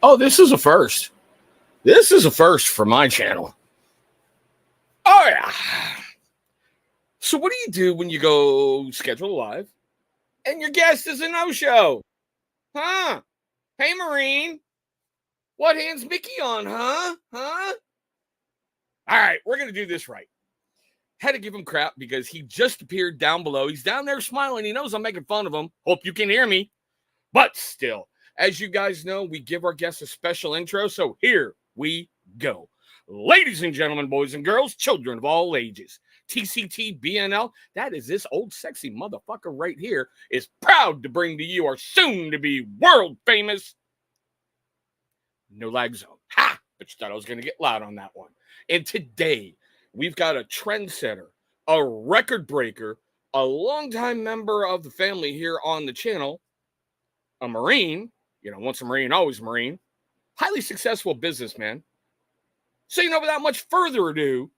Oh, this is a first. This is a first for my channel. Oh, yeah. So what do you do when you go schedule live and your guest is a no-show? Huh? Hey, Marine. What hand's Mickey on, huh? Huh? All right, we're going to do this right. Had to give him crap because he just appeared down below. He's down there smiling. He knows I'm making fun of him. Hope you can hear me. But still, as you guys know, we give our guests a special intro. So here we go. Ladies and gentlemen, boys and girls, children of all ages, TCT BNL, that is this old sexy motherfucker right here, is proud to bring to you our soon-to-be world-famous No Lag Zone. Ha! But you thought I was going to get loud on that one. And today, we've got a trendsetter, a record breaker, a longtime member of the family here on the channel, a Marine, once a Marine, always a Marine, highly successful businessman. So, without much further ado,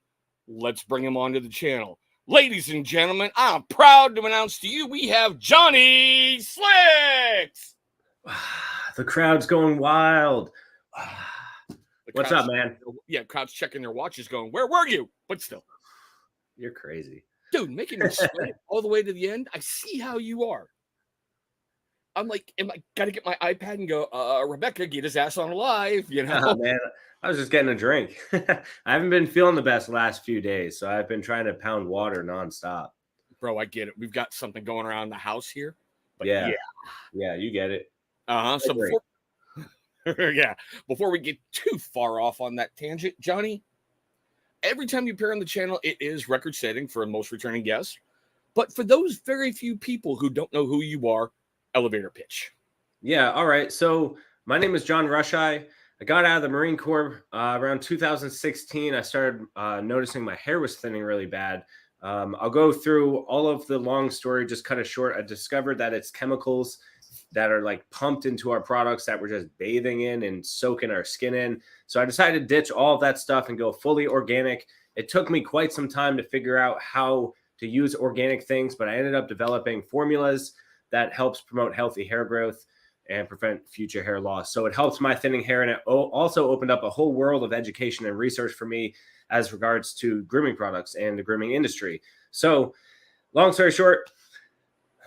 let's bring him onto the channel. Ladies and gentlemen, I'm proud to announce to you we have Johnny Slicks. The crowd's going wild. What's up, man? Yeah, crowd's checking their watches going, where were you? But still. You're crazy. Dude, making me sweat all the way to the end. I see how you are. I'm like, got to get my iPad and go, Rebecca, get his ass on live, Man, I was just getting a drink. I haven't been feeling the best the last few days, so I've been trying to pound water nonstop. Bro, I get it. We've got something going around the house here. But yeah, you get it. So before we get too far off on that tangent, Johnny, every time you appear on the channel, it is record setting for most returning guests. But for those very few people who don't know who you are, elevator pitch. Yeah, all right. So my name is John Rusheye. I got out of the Marine Corps around 2016. I started noticing my hair was thinning really bad. I'll go through all of the long story, just cut it short. I discovered that it's chemicals that are like pumped into our products that we're just bathing in and soaking our skin in. So I decided to ditch all of that stuff and go fully organic. It took me quite some time to figure out how to use organic things, but I ended up developing formulas that helps promote healthy hair growth and prevent future hair loss. So it helps my thinning hair, and it also opened up a whole world of education and research for me as regards to grooming products and the grooming industry. So long story short,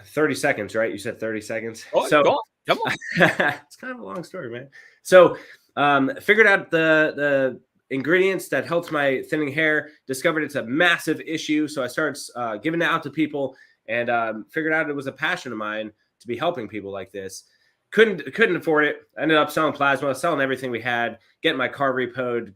30 seconds, right? You said 30 seconds. Oh, so come on. It's kind of a long story, man. So figured out the ingredients that helped my thinning hair, discovered it's a massive issue. So I started giving it out to people, and figured out it was a passion of mine to be helping people like this. Couldn't afford it. I ended up selling plasma, selling everything we had, getting my car repoed.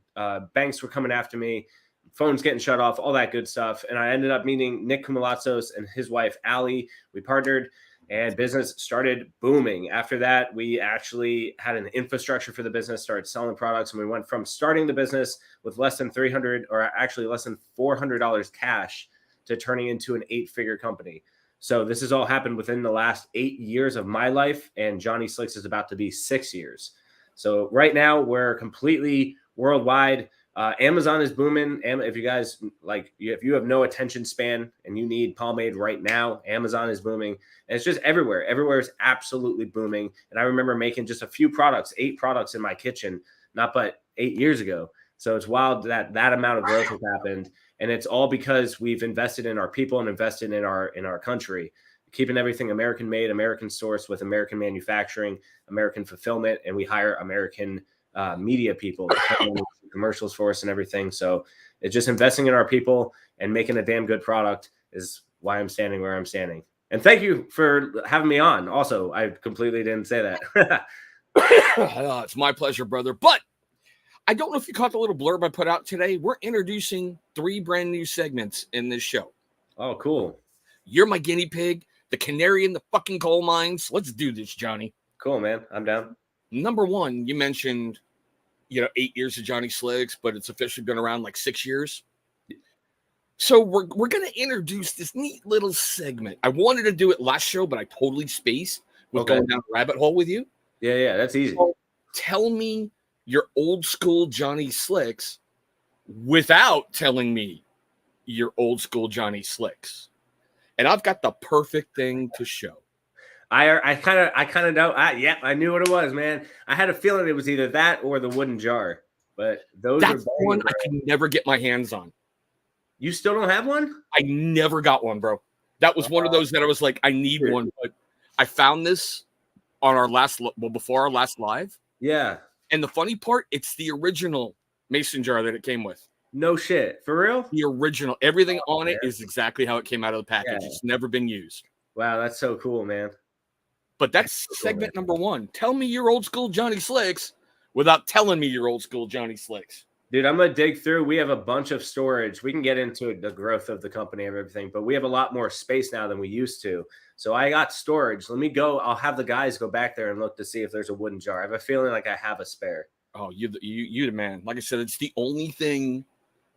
Banks were coming after me, phones getting shut off, all that good stuff. And I ended up meeting Nick Kumalatzos and his wife, Allie. We partnered, and business started booming. After that, we actually had an infrastructure for the business, started selling products, and we went from starting the business with less than $300, or actually less than $400 cash, to turning into an 8-figure company. So this has all happened within the last 8 years of my life, and Johnny Slicks is about to be 6 years. So right now we're completely worldwide. Amazon is booming. If you guys if you have no attention span and you need pomade right now, Amazon is booming. And it's just everywhere. Everywhere is absolutely booming. And I remember making just a few products, 8 products in my kitchen, not but 8 years ago. So it's wild that amount of growth has happened. And it's all because we've invested in our people and invested in our country, keeping everything American made, American sourced, with American manufacturing, American fulfillment, and we hire American media people to come in, commercials for us and everything. So it's just investing in our people and making a damn good product is why I'm standing where I'm standing. And thank you for having me on. Also, I completely didn't say that. It's my pleasure, brother. But I don't know if you caught the little blurb I put out today. We're introducing 3 brand new segments in this show. Oh, cool. You're my guinea pig, the canary in the fucking coal mines. Let's do this, Johnny. Cool, man. I'm down. Number 1, you mentioned, 8 years of Johnny Slicks, but it's officially been around like 6 years. So we're going to introduce this neat little segment. I wanted to do it last show, but I totally spaced with going down a rabbit hole with you. Yeah, that's easy. So tell me your old school Johnny Slicks without telling me your old school Johnny Slicks. And I've got the perfect thing to show. I kind of know. I knew what it was, man. I had a feeling it was either that or the wooden jar. But those That's are one banging, I could never get my hands on. You still don't have one? I never got one, bro. That was one of those that I was like, I need Dude. one. But I found this on our before our last live. Yeah. And the funny part, it's the original mason jar that it came with. No shit. For real? The original. Everything on it is exactly how it came out of the package. Yeah. It's never been used. Wow, that's so cool, man. But that's segment number one. Tell me your old school Johnny Slicks without telling me your old school Johnny Slicks. Dude, I'm going to dig through. We have a bunch of storage. We can get into the growth of the company and everything, but we have a lot more space now than we used to. So I got storage. Let me go. I'll have the guys go back there and look to see if there's a wooden jar. I have a feeling like I have a spare. Oh, you the man. Like I said, it's the only thing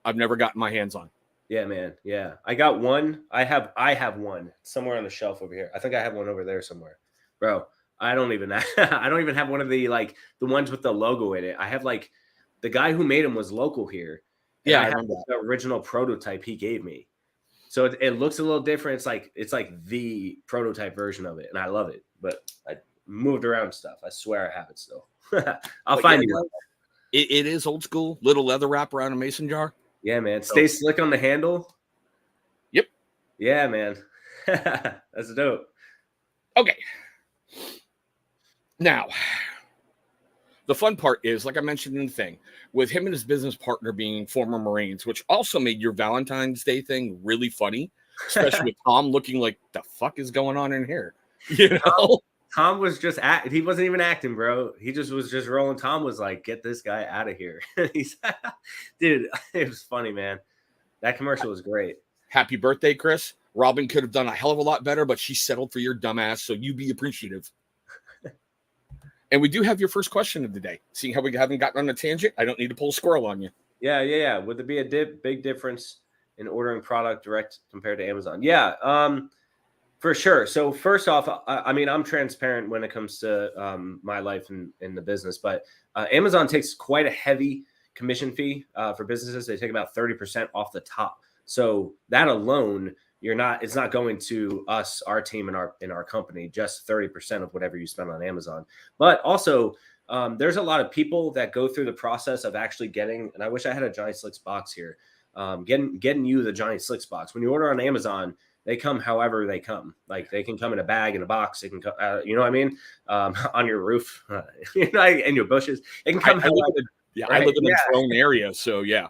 I've never gotten my hands on. Yeah, man. Yeah. I got one. I have one somewhere on the shelf over here. I think I have one over there somewhere. Bro, I don't even have one of the ones with the logo in it. I have the guy who made them was local here. Yeah, I have the original prototype he gave me. So it looks a little different. It's like the prototype version of it, and I love it. But I moved around stuff. I swear I have it still. I'll find you. It is old school. Little leather wrap around a mason jar. Yeah, man. Stay slick on the handle. Yep. Yeah, man. That's dope. Okay. Now, the fun part is, like I mentioned in the thing, with him and his business partner being former Marines, which also made your Valentine's Day thing really funny, especially with Tom looking like, the fuck is going on in here? You know? Tom was just he wasn't even acting, bro. He just was just rolling. Tom was like, get this guy out of here. Dude, it was funny, man. That commercial was great. Happy birthday, Chris. Robin could have done a hell of a lot better, but she settled for your dumbass, so you be appreciative. And we do have your first question of the day. Seeing how we haven't gotten on a tangent, I don't need to pull a squirrel on you. Yeah. Would there be a big difference in ordering product direct compared to Amazon? Yeah, for sure. So first off, I mean, I'm transparent when it comes to my life in the business, but Amazon takes quite a heavy commission fee for businesses. They take about 30% off the top. So that alone, it's not going to us, our team, in our company, just 30% of whatever you spend on Amazon. But also, there's a lot of people that go through the process of actually getting, and I wish I had a Johnny Slicks box here, getting you the Johnny Slicks box. When you order on Amazon, they come however they come. Like they can come in a bag, in a box. They can come, you know what I mean? On your roof, in your bushes. It can come. I live in a drone area, so yeah.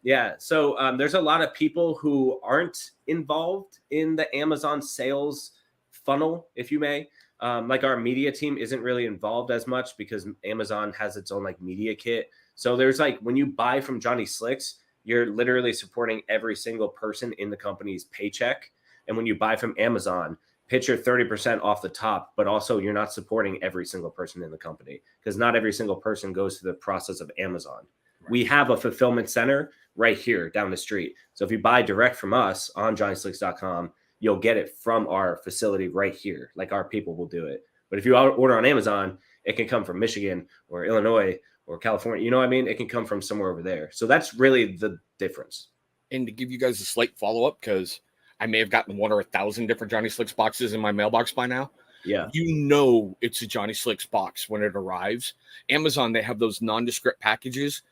Yeah. So there's a lot of people who aren't involved in the Amazon sales funnel, if you may. Like our media team isn't really involved as much because Amazon has its own media kit. So there's when you buy from Johnny Slicks, you're literally supporting every single person in the company's paycheck. And when you buy from Amazon, pitch your 30% off the top, but also you're not supporting every single person in the company because not every single person goes through the process of Amazon. Right. We have a fulfillment center right here down the street. So if you buy direct from us on johnnyslicks.com, you'll get it from our facility right here. Like our people will do it. But if you order on Amazon, it can come from Michigan or Illinois or California. You know what I mean? It can come from somewhere over there. So that's really the difference. And to give you guys a slight follow-up, because I may have gotten 1 or 1,000 different Johnny Slicks boxes in my mailbox by now. Yeah. You know it's a Johnny Slicks box when it arrives. Amazon, they have those nondescript packages.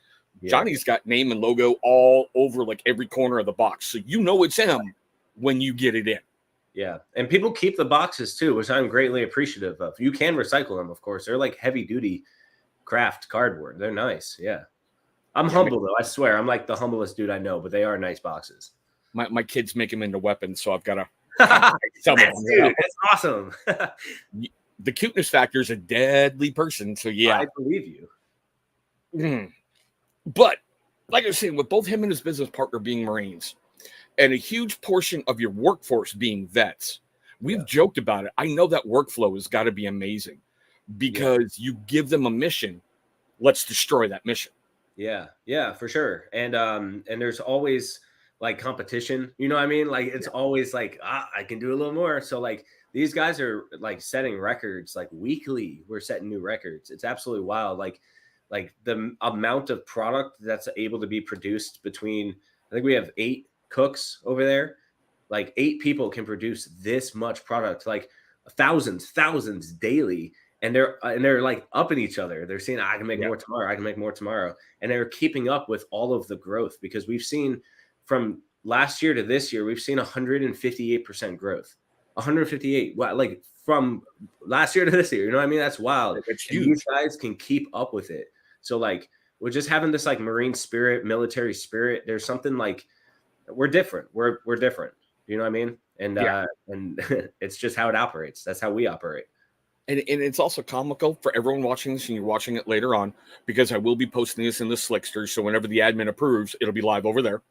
Yeah. Johnny's got name and logo all over every corner of the box. So you know it's him when you get it in. Yeah. And people keep the boxes too, which I'm greatly appreciative of. You can recycle them, of course. They're heavy duty craft cardboard. They're nice. Yeah. I'm humble though. I swear. I'm the humblest dude I know, but they are nice boxes. My kids make them into weapons, so I've got to dude, it's awesome. The cuteness factor is a deadly person. So yeah. I believe you. Mm. But like I was saying, with both him and his business partner being Marines and a huge portion of your workforce being vets, we've joked about it. I know that workflow has got to be amazing because you give them a mission. Let's destroy that mission. Yeah, for sure. And there's always competition, you know what I mean? It's always I can do a little more. So these guys are setting records, weekly. We're setting new records. It's absolutely wild. Like the amount of product that's able to be produced between, I think we have 8 cooks over there. 8 people can produce this much product. thousands daily. And they're like upping each other. They're saying, I can make more tomorrow. I can make more tomorrow. And they're keeping up with all of the growth, because we've seen from last year to this year, we've seen 158% growth. 158. Wow, like from last year to this year, you know what I mean? That's wild. It's huge. These guys can keep up with it. So like, we're just having this like Marine spirit, military spirit. There's something like, we're different. We're different. You know what I mean? And it's just how it operates. That's how we operate. And it's also comical for everyone watching this, and you're watching it later on, because I will be posting this in the Slickster. So whenever the admin approves, it'll be live over there.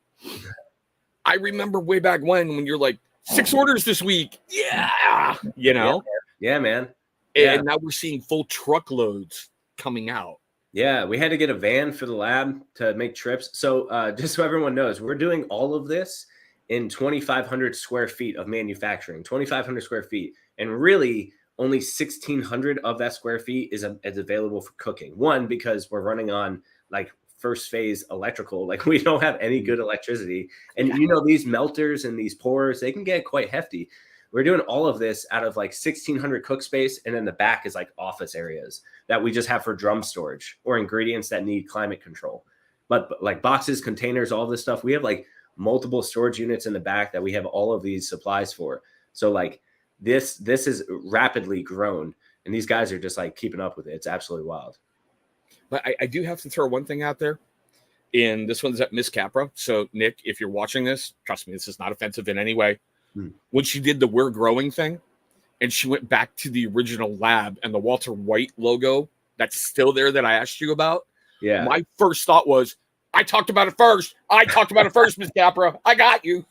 I remember way back when you're like, 6 orders this week. Yeah. You know? Yeah, man. And now we're seeing full truckloads coming out. Yeah, we had to get a van for the lab to make trips. So just so everyone knows, we're doing all of this in 2,500 square feet of manufacturing, 2,500 square feet. And really, only 1,600 of that square feet is available for cooking. One, because we're running on like first phase electrical, like we don't have any good electricity. And you know, these melters and these pourers, they can get quite hefty. We're doing all of this out of like 1,600 cook space. And then the back is like office areas that we just have for drum storage or ingredients that need climate control. But like boxes, containers, all this stuff, we have like multiple storage units in the back that we have all of these supplies for. So like, this is rapidly grown, and these guys are just like keeping up with it. It's absolutely wild. But I do have to throw one thing out there, and this one's at Miss Capra. So Nick, if you're watching this, trust me, this is not offensive in any way. When she did the "We're Growing" thing, and she went back to the original lab and the Walter White logo that's still there that I asked you about. Yeah, my first thought was, I talked about it first, Miss Capra. I got you.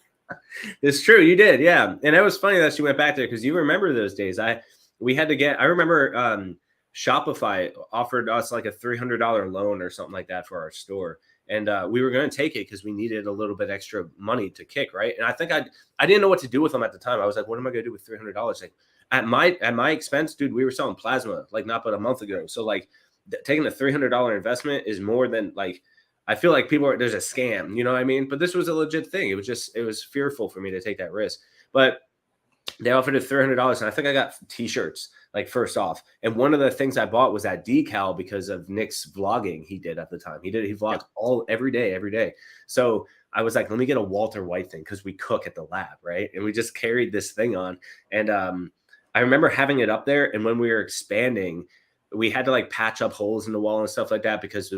It's true. You did. Yeah. And it was funny that she went back there, because you remember those days. I remember Shopify offered us like a $300 loan or something like that for our store. And we were going to take it because we needed a little bit extra money to kick. Right. And I think I didn't know what to do with them at the time. I was like, what am I going to do with $300? Like at my expense, dude, we were selling plasma like not but a month ago. So like taking a $300 investment is more than like, I feel like there's a scam, you know what I mean? It was a legit thing. It was fearful for me to take that risk, but they offered it $300. And I think I got t-shirts like first off. And one of the things I bought was that decal because of Nick's vlogging he did at the time. He vlogged every day. So I was like, let me get a Walter White thing, because we cook at the lab. Right. And we just carried this thing on. And I remember having it up there. And when we were expanding, we had to like patch up holes in the wall and stuff like that, because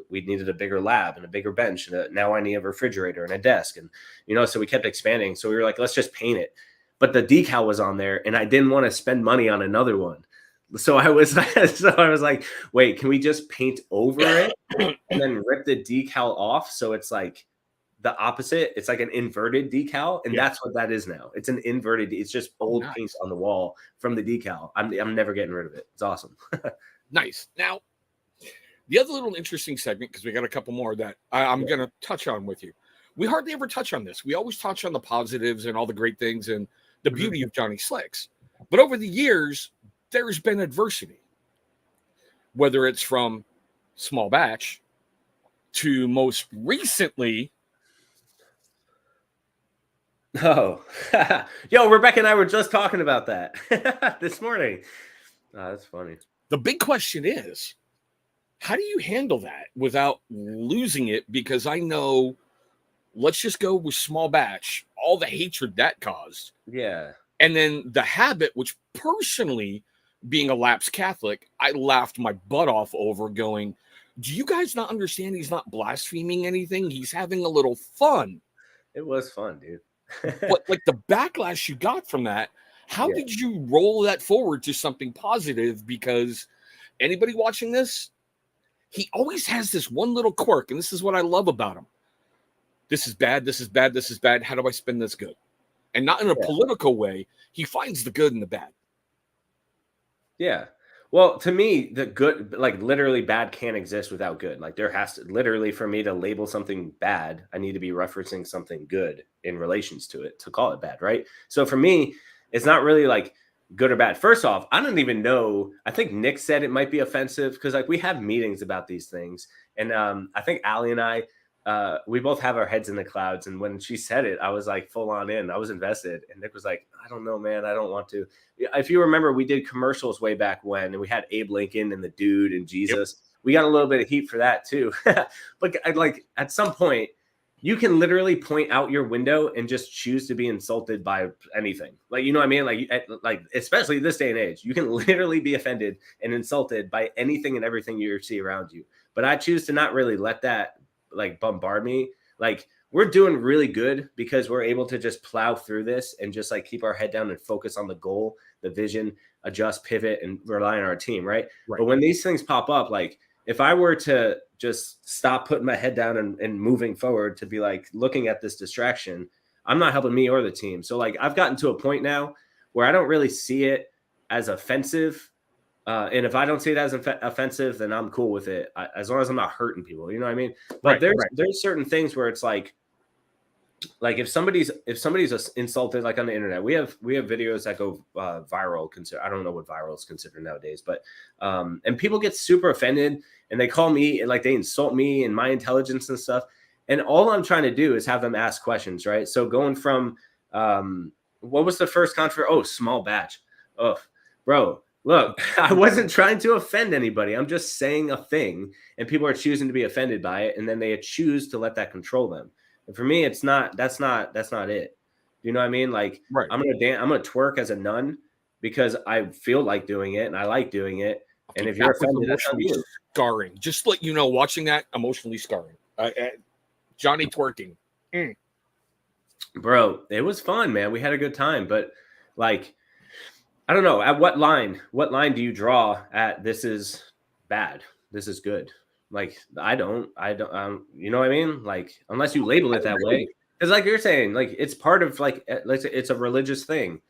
we needed a bigger lab and a bigger bench. And now I need a refrigerator and a desk. And, you know, so we kept expanding. So we were like, let's just paint it. But the decal was on there and I didn't want to spend money on another one. So I was like, wait, can we just paint over it and then rip the decal off? So it's like the opposite. It's like an inverted decal. And that's what that is now. It's an inverted. It's just old paint on the wall from the decal. I'm never getting rid of it. It's awesome. Nice. Now, the other little interesting segment, because we got a couple more that I'm going to touch on with you. We hardly ever touch on this. We always touch on the positives and all the great things and the beauty of Johnny Slicks. But over the years, there's been adversity, whether it's from small batch to most recently. Oh, yo, Rebecca and I were just talking about that this morning. Oh, that's funny. The big question is, how do you handle that without losing it? Because I know, let's just go with small batch, all the hatred that caused. Yeah. And then the habit, which personally, being a lapsed Catholic, I laughed my butt off over, going, do you guys not understand he's not blaspheming anything? He's having a little fun. It was fun, dude. But like the backlash you got from that, how did you roll that forward to something positive? Because anybody watching this, he always has this one little quirk, and this is what I love about him. This is bad, this is bad, this is bad. How do I spin this good? And not in a political way. He finds the good and the bad. Yeah. Well, to me, the good, like literally bad can't exist without good. Like there has to, literally for me to label something bad, I need to be referencing something good in relations to it to call it bad, right? So for me, it's not really like good or bad. First off, I don't even know. I think Nick said it might be offensive because like we have meetings about these things. And I think Allie and I, we both have our heads in the clouds. And when she said it, I was like full on in. I was invested. And Nick was like, I don't know, man. I don't want to. If you remember, we did commercials way back when, and we had Abe Lincoln and the Dude and Jesus. Yep. We got a little bit of heat for that too. But like at some point, you can literally point out your window and just choose to be insulted by anything. Like, you know what I mean? Like especially this day and age, you can literally be offended and insulted by anything and everything you see around you. But I choose to not really let that like bombard me. Like, we're doing really good because we're able to just plow through this and just like keep our head down and focus on the goal, the vision, adjust, pivot, and rely on our team. Right. But when these things pop up, like if I were to just stop putting my head down and moving forward to be like looking at this distraction, I'm not helping me or the team. So like I've gotten to a point now where I don't really see it as offensive. And if I don't see it as offensive, then I'm cool with it, as long as I'm not hurting people. You know what I mean? But there's certain things where it's like if somebody's insulted, like on the internet, we have videos that go viral. I don't know what viral is considered nowadays, but and people get super offended and they call me and like they insult me and my intelligence and stuff. And all I'm trying to do is have them ask questions, right? So going from what was the first controversy? Oh, small batch. Oh, bro. Look, I wasn't trying to offend anybody. I'm just saying a thing, and people are choosing to be offended by it, and then they choose to let that control them. And for me, it's not. That's not it. You know what I mean? Like, I'm gonna dance. I'm gonna twerk as a nun because I feel like doing it and I like doing it. And if you're offended, that's on you. Scarring. Just to let you know, watching that emotionally scarring. Johnny twerking, bro. It was fun, man. We had a good time, but like. I don't know. At what line do you draw at this is bad, this is good? Like, I don't, you know what I mean? Like, unless you label it that way. Because like you're saying, like, it's part of like, it's a religious thing.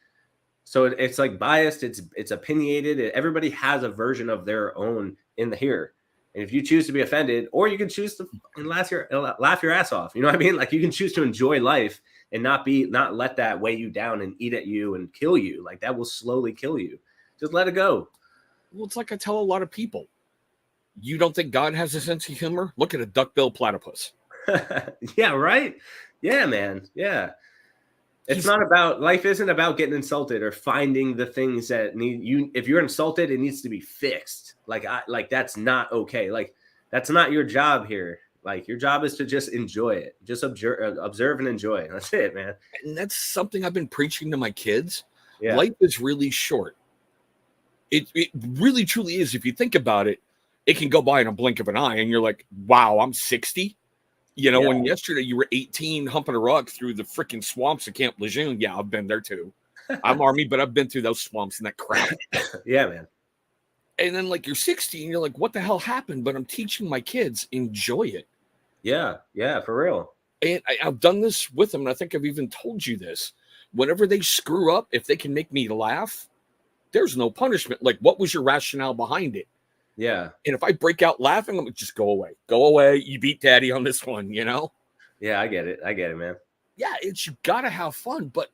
So it's like biased. It's opinionated. Everybody has a version of their own in the here. And if you choose to be offended, or you can choose to laugh your ass off. You know what I mean? Like, you can choose to enjoy life and not let that weigh you down and eat at you and kill you. Like, that will slowly kill you. Just let it go. Well, it's like I tell a lot of people, you don't think God has a sense of humor? Look at a duck-billed platypus. Yeah, right? Yeah, man. Yeah. Life isn't about getting insulted or finding the things that need you. If you're insulted, it needs to be fixed. Like that's not okay. Like, that's not your job here. Like, your job is to just enjoy it. Just observe and enjoy. That's it, man. And that's something I've been preaching to my kids. Yeah. Life is really short. It really truly is. If you think about it, it can go by in a blink of an eye and you're like, wow, I'm 60. You know, when yesterday you were 18 humping a rug through the freaking swamps of Camp Lejeune. Yeah, I've been there too. I'm Army, but I've been through those swamps and that crap. Yeah, man. And then like you're 60 and you're like, what the hell happened? But I'm teaching my kids, enjoy it. Yeah, for real. And I've done this with them, and I think I've even told you this. Whenever they screw up, if they can make me laugh, there's no punishment. Like, what was your rationale behind it? Yeah. And if I break out laughing, I'm like, just go away. Go away. You beat daddy on this one, you know? Yeah, I get it, man. Yeah, you got to have fun. But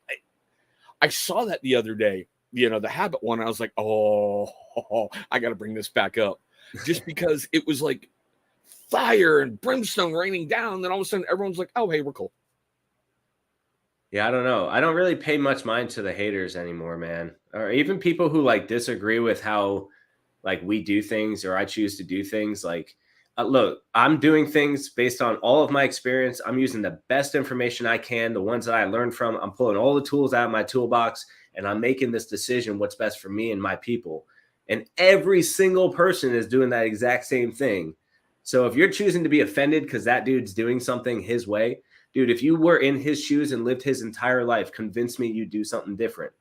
I saw that the other day, you know, the habit one. I was like, oh, I got to bring this back up. Just because it was like fire and brimstone raining down. Then all of a sudden, everyone's like, oh, hey, we're cool. Yeah, I don't know. I don't really pay much mind to the haters anymore, man. Or even people who like disagree with how like we do things or I choose to do things. Like, look, I'm doing things based on all of my experience. I'm using the best information I can, the ones that I learned from. I'm pulling all the tools out of my toolbox and I'm making this decision what's best for me and my people. And every single person is doing that exact same thing. So if you're choosing to be offended because that dude's doing something his way, dude, if you were in his shoes and lived his entire life, convince me you'd do something different.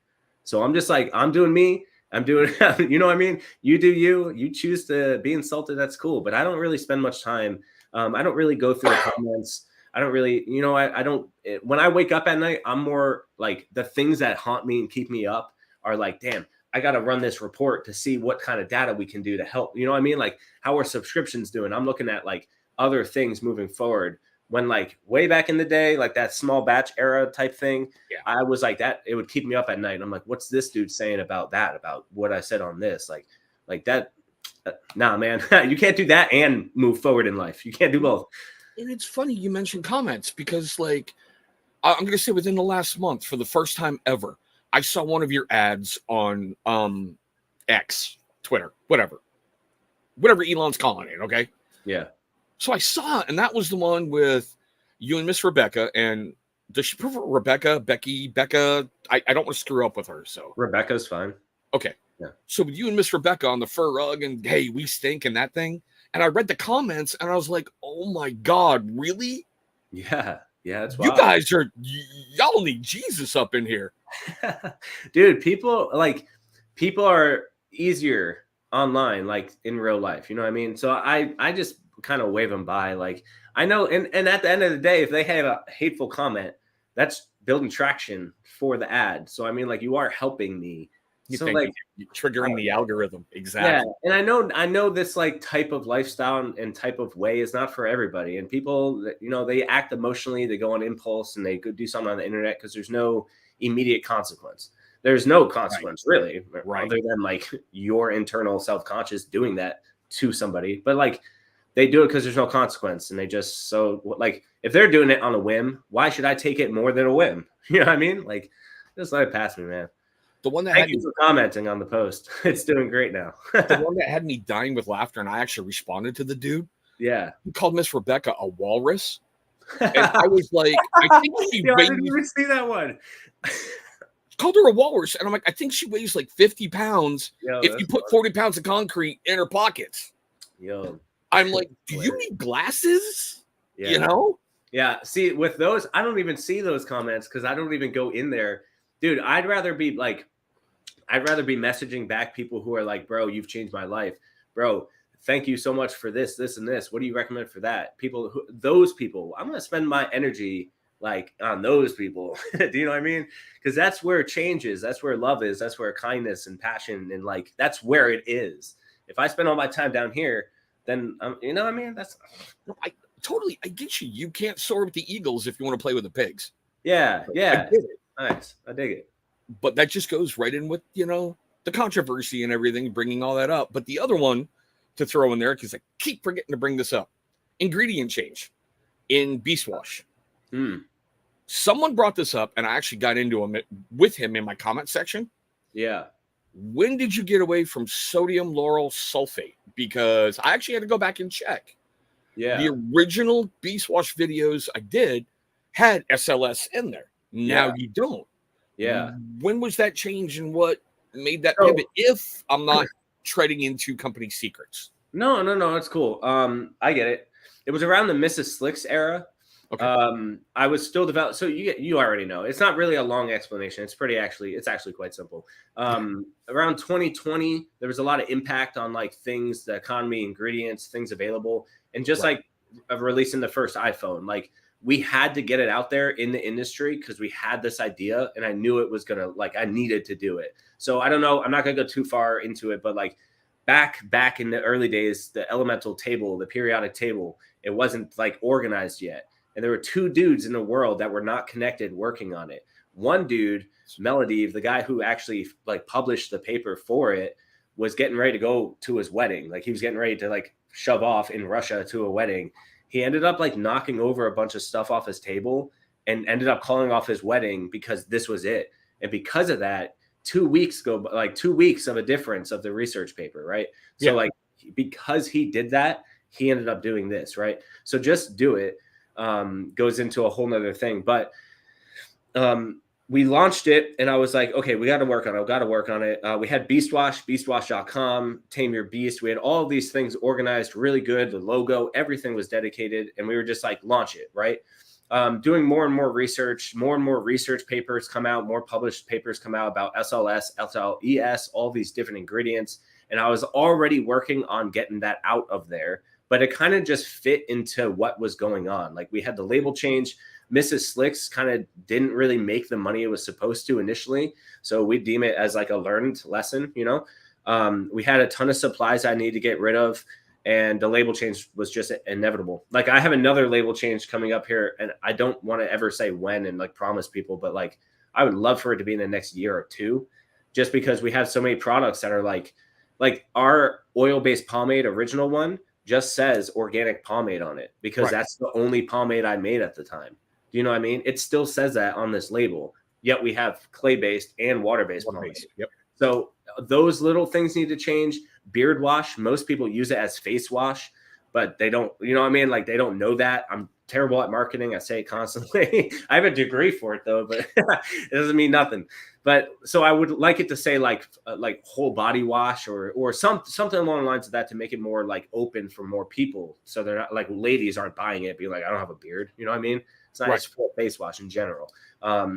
So I'm just like, I'm doing me. I'm doing, you know what I mean? You do you choose to be insulted. That's cool. But I don't really spend much time. I don't really go through the comments. I don't really, you know, I don't, when I wake up at night, I'm more like the things that haunt me and keep me up are like, damn, I got to run this report to see what kind of data we can do to help. You know what I mean? Like, how are subscriptions doing? I'm looking at like other things moving forward. When like way back in the day, like that small batch era type thing, I was like that. It would keep me up at night. I'm like, what's this dude saying about that? About what I said on this? Like that. Nah, man, you can't do that and move forward in life. You can't do both. And it's funny you mentioned comments because like I'm going to say within the last month, for the first time ever, I saw one of your ads on X, Twitter, whatever Elon's calling it. Okay. Yeah. So I saw it, and that was the one with you and Miss Rebecca. And does she prefer Rebecca, Becky, Becca? I don't want to screw up with her. So Rebecca's fine. okay. Yeah. So with you and Miss Rebecca on the fur rug, and hey, we stink and that thing. And I read the comments, and I was like, oh my God, really? Yeah. Yeah. That's You wild. guys y'all need Jesus up in here. Dude, people are easier online, like in real life. You know what I mean? So I just kind of wave them by. Like I know, and at the end of the day, if they have a hateful comment, that's building traction for the ad. So I mean, like you are helping me. So like you're triggering the algorithm. Exactly. Yeah, and I know this like type of lifestyle and type of way is not for everybody. And people, you know, they act emotionally, they go on impulse, and they go do something on the internet because there's no immediate consequence. There's no consequence really, Right. other than like your internal self-conscious doing that to somebody. But like they do it because there's no consequence, and they just so like if they're doing it on a whim, why should I take it more than a whim? You know what I mean? Like just let it pass me, man. The one that Thank you for commenting on the post. It's doing great now. The one that had me dying with laughter, and I actually responded to the dude. Yeah. He called Miss Rebecca a walrus. And I was like, I think she I weighs, didn't even see that one. called her a walrus. And I'm like, I think she weighs like 50 pounds Yo, if you put 40 pounds of concrete in her pockets. Yo. I'm like, do you need glasses? Yeah. You know? Yeah. See, with those, I don't even see those comments because I don't even go in there. Dude, I'd rather be messaging back people who are like, bro, you've changed my life. Bro, thank you so much for this, this, and this. What do you recommend for that? Those people, I'm going to spend my energy like on those people. Do you know what I mean? Because that's where change is. That's where love is. That's where kindness and passion and like, that's where it is. If I spend all my time down here, then, you know what I mean? I get you. You can't soar with the eagles if you want to play with the pigs. Yeah. Yeah. I get it. Nice. I dig it. But that just goes right in with, you know, the controversy and everything, bringing all that up. But the other one to throw in there, because I keep forgetting to bring this up, ingredient change in Beast Wash. Someone brought this up, and I actually got into him with him in my comment section. Yeah. When did you get away from sodium lauryl sulfate? Because I actually had to go back and check. Yeah. The original Beast Wash videos I did had SLS in there. Now you don't. Yeah. When was that change, and what made that pivot? If I'm not treading into company secrets. No, it's cool. I get it. It was around the Mrs. Slicks era. Okay. I was still developing. So you already know. It's not really a long explanation. It's actually quite simple. Around 2020, there was a lot of impact on like things, the economy, ingredients, things available, and just like releasing the first iPhone, like we had to get it out there in the industry because we had this idea, and I knew it was gonna I needed to do it. So I don't know. I'm not gonna go too far into it, but like back in the early days, the elemental table, the periodic table, it wasn't like organized yet. And there were two dudes in the world that were not connected working on it. One dude, Melody, the guy who actually like published the paper for it, was getting ready to go to his wedding. Like he was getting ready to like shove off in Russia to a wedding. He ended up like knocking over a bunch of stuff off his table and ended up calling off his wedding because this was it. And because of that, 2 weeks go, like 2 weeks of a difference of the research paper, right? So like because he did that, he ended up doing this, right? So just do it. Goes into a whole nother thing. But we launched it, and I was like, okay, we got to work on it. We had Beastwash, beastwash.com, Tame Your Beast. We had all of these things organized really good. The logo, everything was dedicated, and we were just like, launch it, right? Doing more and more research papers come out, more published papers come out about SLS, SLES, all these different ingredients. And I was already working on getting that out of there, but it kind of just fit into what was going on. Like we had the label change. Mrs. Slicks kind of didn't really make the money it was supposed to initially. So we deem it as like a learned lesson, you know? We had a ton of supplies I needed to get rid of, and the label change was just inevitable. Like I have another label change coming up here, and I don't want to ever say when and like promise people, but like I would love for it to be in the next year or two, just because we have so many products that are like our oil-based pomade original one just says organic pomade on it because that's the only pomade I made at the time. Do you know what I mean? It still says that on this label. yet we have clay-based and water-based pomade. Yep. So those little things need to change. Beard wash, most people use it as face wash, but they don't, you know what I mean? Like they don't know that. I'm terrible at marketing. I say it constantly. I have a degree for it though, but it doesn't mean nothing. But so I would like it to say like whole body wash or something along the lines of that to make it more like open for more people. So they're not like ladies aren't buying it, being like, I don't have a beard. You know what I mean? It's not just for face wash in general.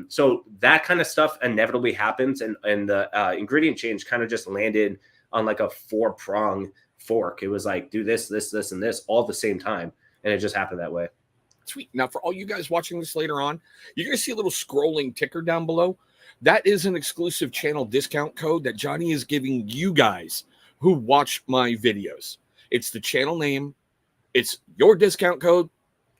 So that kind of stuff inevitably happens. And the ingredient change kind of just landed on like a 4-prong fork. It was like, do this, this, this, and this all at the same time. And it just happened that way. Sweet. Now, for all you guys watching this later on, you're going to see a little scrolling ticker down below. That is an exclusive channel discount code that Johnny is giving you guys who watch my videos. It's the channel name. It's your discount code.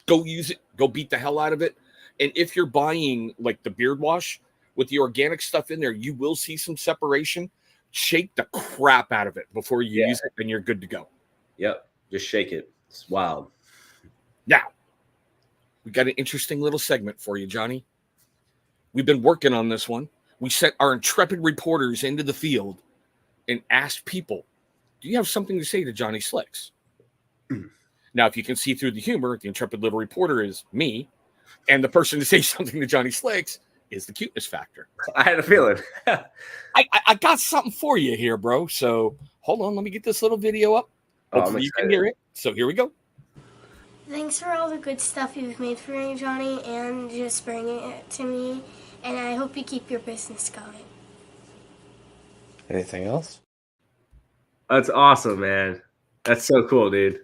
Go use it. Go beat the hell out of it. And if you're buying like the beard wash with the organic stuff in there, you will see some separation. Shake the crap out of it before you use it, and you're good to go. Yep. Just shake it. It's wild. Now, we got an interesting little segment for you, Johnny. We've been working on this one. We sent our intrepid reporters into the field and asked people, do you have something to say to Johnny Slicks? Now, if you can see through the humor, the intrepid little reporter is me, and the person to say something to Johnny Slicks is the cuteness factor. I had a feeling. I got something for you here, bro. So hold on, let me get this little video up. Hopefully you can hear it. So here we go. Thanks for all the good stuff you've made for me, Johnny, and just bringing it to me. And I hope you keep your business going. Anything else? That's awesome, man. That's so cool, dude.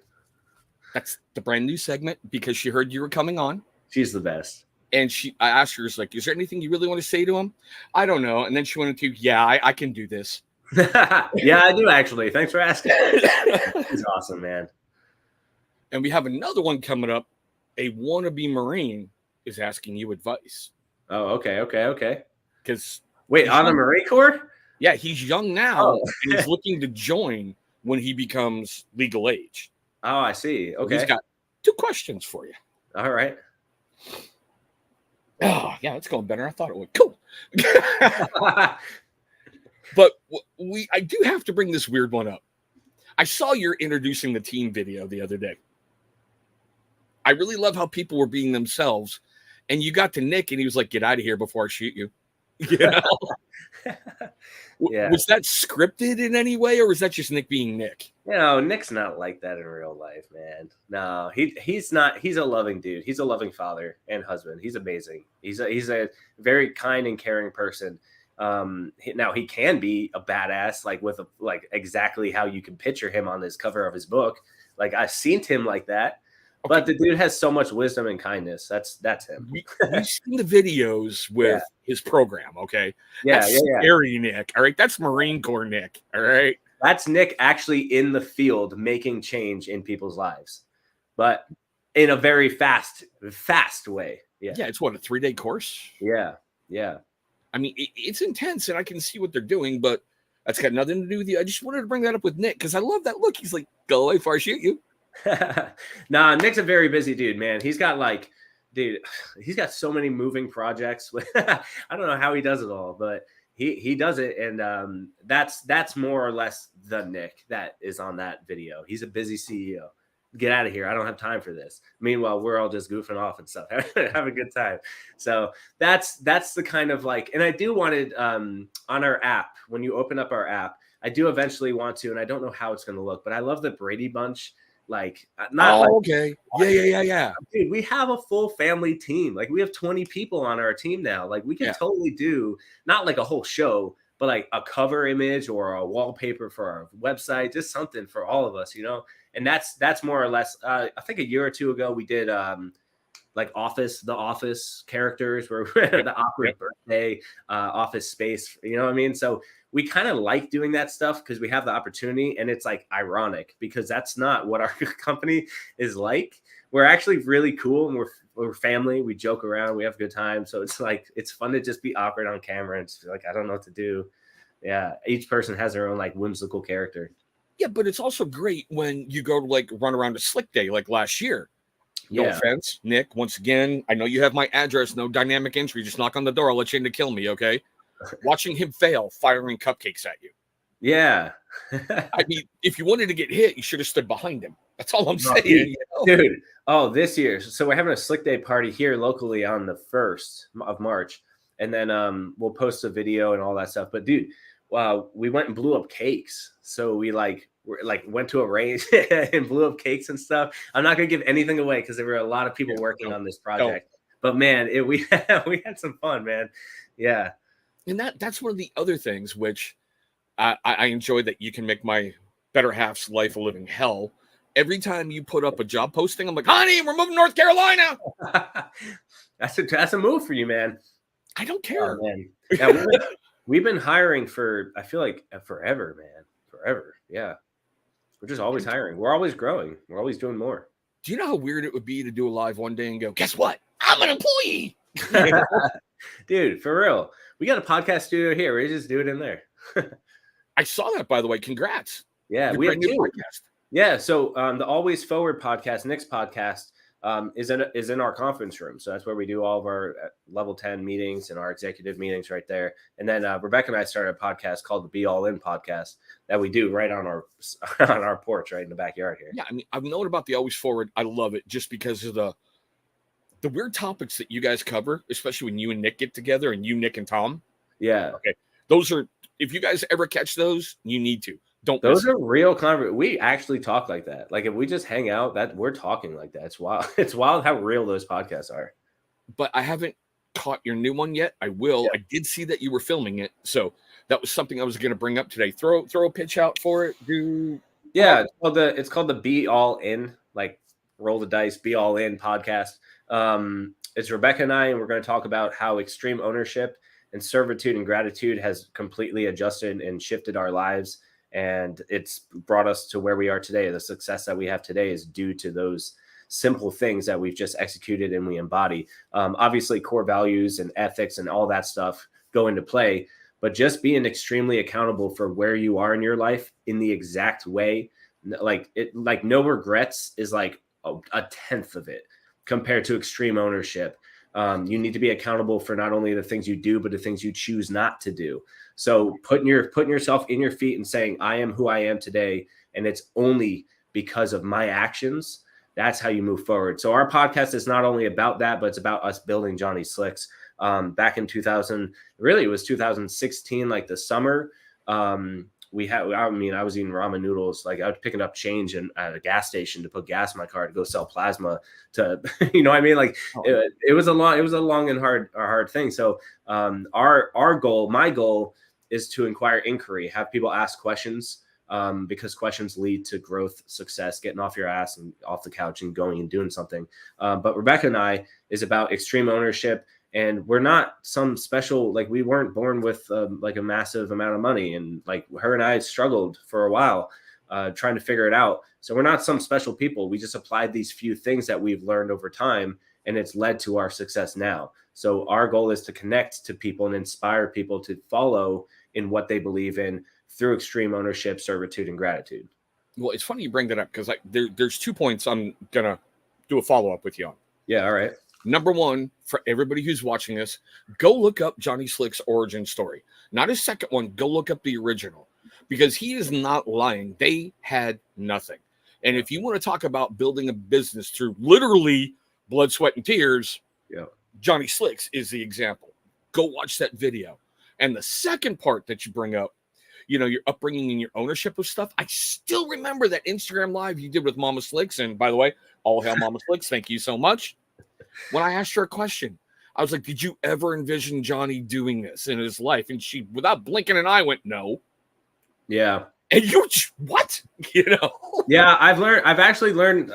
That's the brand new segment because she heard you were coming on. She's the best. And I asked her, like, is there anything you really want to say to him? I don't know. And then she went into, I can do this. Yeah, I do actually. Thanks for asking. It's awesome, man. And we have another one coming up. A wannabe Marine is asking you advice. Oh, okay. Because wait, on the Marine Corps? Yeah, he's young now and he's looking to join when he becomes legal age. Oh, I see. Okay. He's got 2 questions for you. All right. Oh, yeah, it's going better. I thought it would. Cool. But I do have to bring this weird one up. I saw your introducing the team video the other day. I really love how people were being themselves. And you got to Nick and he was like, get out of here before I shoot you. You know? Yeah. Was that scripted in any way, or was that just Nick being Nick? You know, Nick's not like that in real life, man. No, he's not. He's a loving dude. He's a loving father and husband. He's amazing. He's a very kind and caring person. Now he can be a badass, like exactly how you can picture him on this cover of his book. Like I've seen him like that. Okay. But the dude has so much wisdom and kindness. That's him. We've seen the videos with his program, okay? Yeah, that's scary Nick, all right? That's Marine Corps Nick, all right? That's Nick actually in the field making change in people's lives, but in a very fast way. Yeah, it's what, a 3-day course? Yeah. I mean, it's intense, and I can see what they're doing, but that's got nothing to do with you. I just wanted to bring that up with Nick because I love that look. He's like, go away before I shoot you. Nah, Nick's a very busy dude, man. He's got so many moving projects. I don't know how he does it all, but he does it, and that's more or less the Nick that is on that video. He's a busy CEO. Get out of here. I don't have time for this. Meanwhile, we're all just goofing off and stuff, have a good time. So that's the kind of like, and I do wanted on our app, when you open up our app, I do eventually want to, and I don't know how it's going to look, but I love the Brady Bunch. Like, okay. Yeah. Dude, we have a full family team. Like, we have 20 people on our team now. Like, we can totally do not like a whole show, but like a cover image or a wallpaper for our website, just something for all of us, you know? And that's more or less, I think a year or two ago, we did like the Office characters where the awkward birthday, Office Space, you know what I mean? So we kind of like doing that stuff because we have the opportunity, and it's like ironic because that's not what our company is like. We're actually really cool, and we're family. We joke around, we have a good time. So it's like, it's fun to just be awkward on camera and just like, I don't know what to do. Yeah. Each person has their own like whimsical character. Yeah, but it's also great when you go to like run around a Slick Day like last year. No Yeah. offense, Nick. Once again, I know you have my address. No dynamic entry. Just knock on the door. I'll let you in to kill me, okay? Watching him fail, firing cupcakes at you. Yeah. I mean, if you wanted to get hit, you should have stood behind him. That's all I'm No, saying. dude. You know? Dude. Oh, this year. So we're having a Slick Day party here locally on the 1st of March. And then we'll post a video and all that stuff. But dude, we went and blew up cakes. So we went to a range and blew up cakes and stuff. I'm not gonna give anything away because there were a lot of people working on this project. But man, we had some fun, man. Yeah. And that's one of the other things which I enjoy, that you can make my better half's life a living hell. Every time you put up a job posting, I'm like, honey, we're moving to North Carolina. That's a move for you, man. I don't care. Oh, man. Yeah, we've been hiring for, I feel like, forever, man. Forever. Yeah. We're just always hiring. We're always growing. We're always doing more. Do you know how weird it would be to do a live one day and go, guess what? I'm an employee. Dude, for real. We got a podcast studio here. We just do it in there. I saw that, by the way. Congrats. Yeah, Your we have brand new two. podcast. Yeah, so the Always Forward podcast, Nick's podcast, is in our conference room. So that's where we do all of our level 10 meetings and our executive meetings right there. And then Rebecca and I started a podcast called the Be All In podcast that we do right on our porch, right in the backyard here. Yeah, I mean, I've known about the Always Forward. I love it just because of the weird topics that you guys cover, especially when you and Nick get together, and you, Nick, and Tom. Yeah. Okay. Those are, if you guys ever catch those, you need to. Don't Those are real conversations. We actually talk like that. Like if we just hang out, that we're talking like that. It's wild. It's wild how real those podcasts are. But I haven't caught your new one yet. I will. Yeah. I did see that you were filming it, so that was something I was going to bring up today. Throw a pitch out for it. Yeah, it's called the Be All In, like roll the dice, Be All In podcast. It's Rebecca and I, and we're going to talk about how extreme ownership and servitude and gratitude has completely adjusted and shifted our lives. And it's brought us to where we are today. The success that we have today is due to those simple things that we've just executed and we embody. Obviously, core values and ethics and all that stuff go into play, but just being extremely accountable for where you are in your life in the exact way, like no regrets is like a tenth of it compared to extreme ownership. You need to be accountable for not only the things you do, but the things you choose not to do. So putting yourself in your feet and saying, I am who I am today, and it's only because of my actions. That's how you move forward. So our podcast is not only about that, but it's about us building Johnny Slicks. Back in 2000, really it was 2016, like the summer. I was eating ramen noodles. Like I was picking up change at a gas station to put gas in my car to go sell plasma to, you know what I mean? Like it was a long and hard thing. So my goal is to inquire inquiry, have people ask questions because questions lead to growth, success, getting off your ass and off the couch and going and doing something. But Rebecca and I is about extreme ownership. And we're not some special, like we weren't born with like a massive amount of money. And like her and I struggled for a while trying to figure it out. So we're not some special people. We just applied these few things that we've learned over time, and it's led to our success now. So our goal is to connect to people and inspire people to follow in what they believe in through extreme ownership, servitude, and gratitude. Well, it's funny you bring that up because there's 2 points I'm going to do a follow-up with you on. Yeah, all right. Number one, for everybody who's watching this, go look up Johnny Slick's origin story. Not his second one. Go look up the original because he is not lying. They had nothing. And if you want to talk about building a business through literally blood, sweat, and tears, yeah, Johnny Slicks is the example. Go watch that video. And the second part that you bring up, you know, your upbringing and your ownership of stuff. I still remember that Instagram live you did with Mama Slicks. And by the way, all hail Mama Slicks. Thank you so much. When I asked her a question, I was like, did you ever envision Johnny doing this in his life? And she, without blinking an eye, went, no. Yeah. And you, what? You know? Yeah, I've actually learned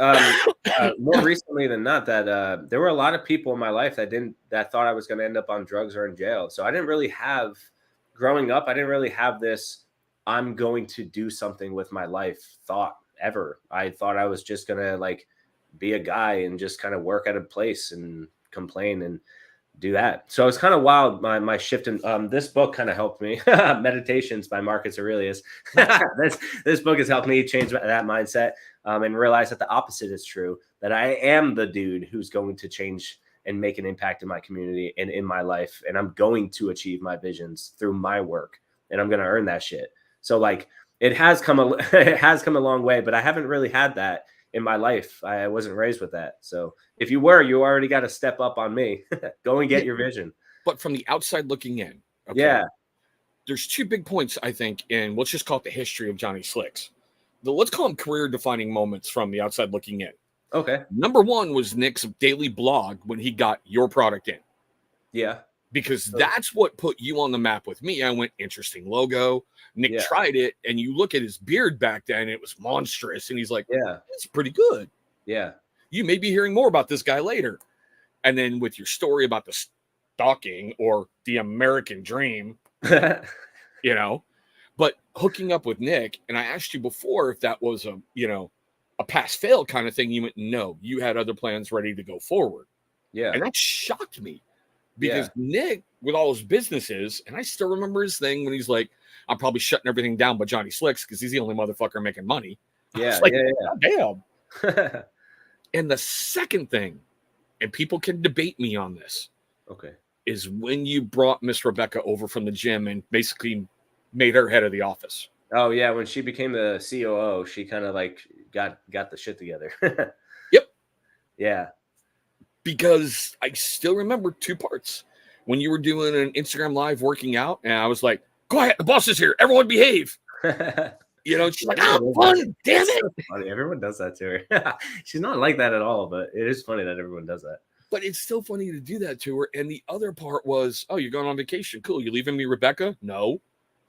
more recently than not that there were a lot of people in my life that thought I was going to end up on drugs or in jail. So I didn't really have, growing up, I didn't really have this, I'm going to do something with my life thought ever. I thought I was just going to like be a guy and just kind of work at a place and complain and do that. So it's kind of wild. My shift in this book kind of helped me. Meditations by Marcus Aurelius. This book has helped me change that mindset and realize that the opposite is true. that I am the dude who's going to change and make an impact in my community and in my life. And I'm going to achieve my visions through my work, and I'm going to earn that shit. So like it has come a long way, but I haven't really had that in my life. I wasn't raised with that. So if you were, you already got to step up on me. Go and get your vision. But from the outside looking in, okay, Yeah. there's 2 big points, I think, in let's just call it the history of Johnny Slicks. Let's call them career defining moments from the outside looking in. Okay. Number 1 was Nick's daily blog when he got your product in. Yeah. Because that's what put you on the map with me. I went, interesting logo. Nick tried it, and you look at his beard back then, it was monstrous. And he's like, yeah, it's pretty good. Yeah. You may be hearing more about this guy later. And then with your story about the stalking or the American dream, you know, but hooking up with Nick, and I asked you before if that was a, you know, a pass fail kind of thing. You went, no, you had other plans ready to go forward. Yeah. And that shocked me because Nick, with all his businesses, and I still remember his thing when he's like, I'm probably shutting everything down but Johnny Slicks because he's the only motherfucker making money. Yeah. Like, damn. And the second thing, and people can debate me on this, okay, is when you brought Miss Rebecca over from the gym and basically made her head of the office. Oh yeah, when she became the COO, she kind of like got the shit together. Yep. Yeah. Because I still remember 2 parts. When you were doing an Instagram live working out, and I was like, go ahead, the boss is here. Everyone behave. You know, she's like, fun, damn it. Funny. Everyone does that to her. She's not like that at all, but it is funny that everyone does that. But it's still funny to do that to her. And the other part was, oh, you're going on vacation. Cool. You leaving me Rebecca? No.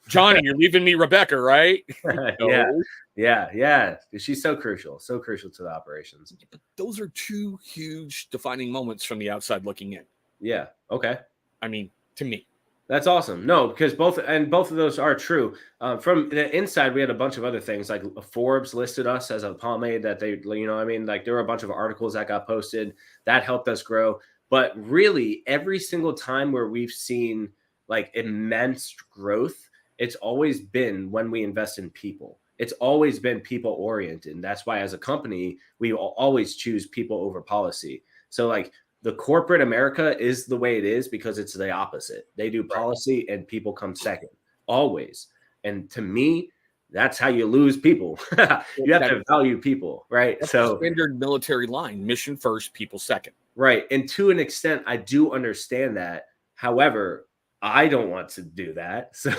Johnny, you're leaving me Rebecca, right? No. Yeah. She's so crucial to the operations. Those are 2 huge defining moments from the outside looking in. Yeah. Okay. I mean, to me. That's awesome. No, because both of those are true. From the inside, we had a bunch of other things, like Forbes listed us as a pomade that they, you know, I mean, like there were a bunch of articles that got posted that helped us grow. But really, every single time where we've seen like immense growth, it's always been when we invest in people. It's always been people oriented. And that's why as a company, we will always choose people over policy. So like, the corporate America is the way it is because it's the opposite. They do policy and people come second, always. And to me, that's how you lose people. You have to value people, right? So standard military line, mission first, people second. Right. And to an extent, I do understand that. However, I don't want to do that. So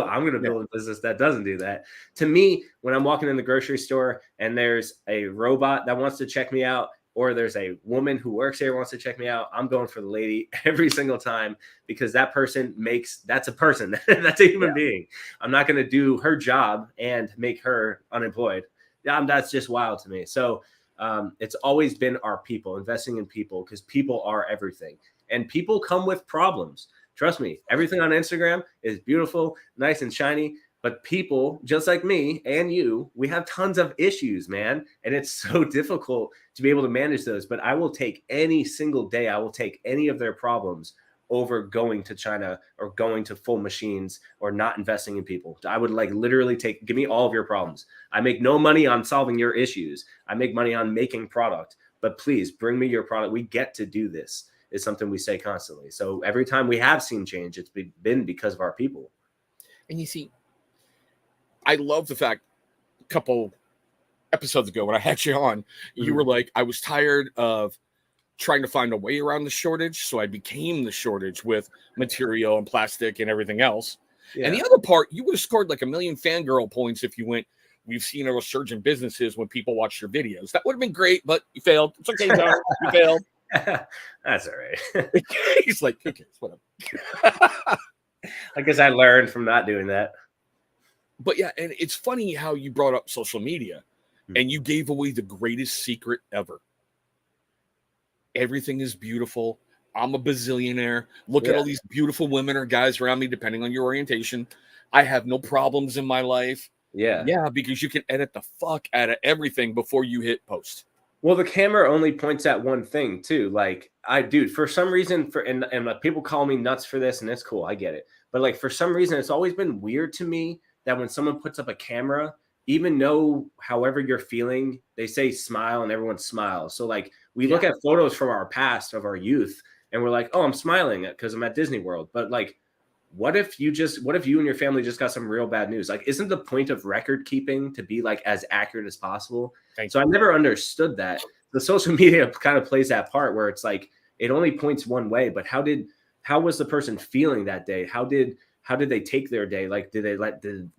I'm going to build a business that doesn't do that. To me, when I'm walking in the grocery store and there's a robot that wants to check me out, or there's a woman who works here wants to check me out, I'm going for the lady every single time because that person that's a person. That's a human being. I'm not going to do her job and make her unemployed. That's just wild to me. So it's always been our people, investing in people, because people are everything. And people come with problems. Trust me, everything on Instagram is beautiful, nice and shiny. But people, just like me and you, we have tons of issues, man. And it's so difficult to be able to manage those. But I will take any single day, I will take any of their problems over going to China or going to full machines or not investing in people. I would like literally give me all of your problems. I make no money on solving your issues. I make money on making product. But please bring me your product. We get to do this, is something we say constantly. So every time we have seen change, it's been because of our people. And you see, I love the fact a couple episodes ago when I had you on, you were like, I was tired of trying to find a way around the shortage. So I became the shortage with material and plastic and everything else. Yeah. And the other part, you would have scored like 1 million fangirl points if you went, we've seen a resurgent in businesses when people watch your videos. That would have been great, but you failed. It's okay, John. You failed. That's all right. He's like, who cares? Whatever. I guess I learned from not doing that. But yeah, and it's funny how you brought up social media and you gave away the greatest secret ever. Everything is beautiful. I'm a bazillionaire. Look at all these beautiful women or guys around me, depending on your orientation. I have no problems in my life. Yeah. Yeah, because you can edit the fuck out of everything before you hit post. Well, the camera only points at one thing too. Like for some reason, and people call me nuts for this, and it's cool. I get it. But like for some reason, it's always been weird to me that when someone puts up a camera even though however you're feeling, they say smile and everyone smiles. So like we look at photos from our past of our youth and we're like, oh, I'm smiling because I'm at Disney World. But like, what if you and your family just got some real bad news? Like, isn't the point of record keeping to be like as accurate as possible? So I never understood that. The social media kind of plays that part where it's like, it only points one way, but how was the person feeling that day? How did they take their day? Like,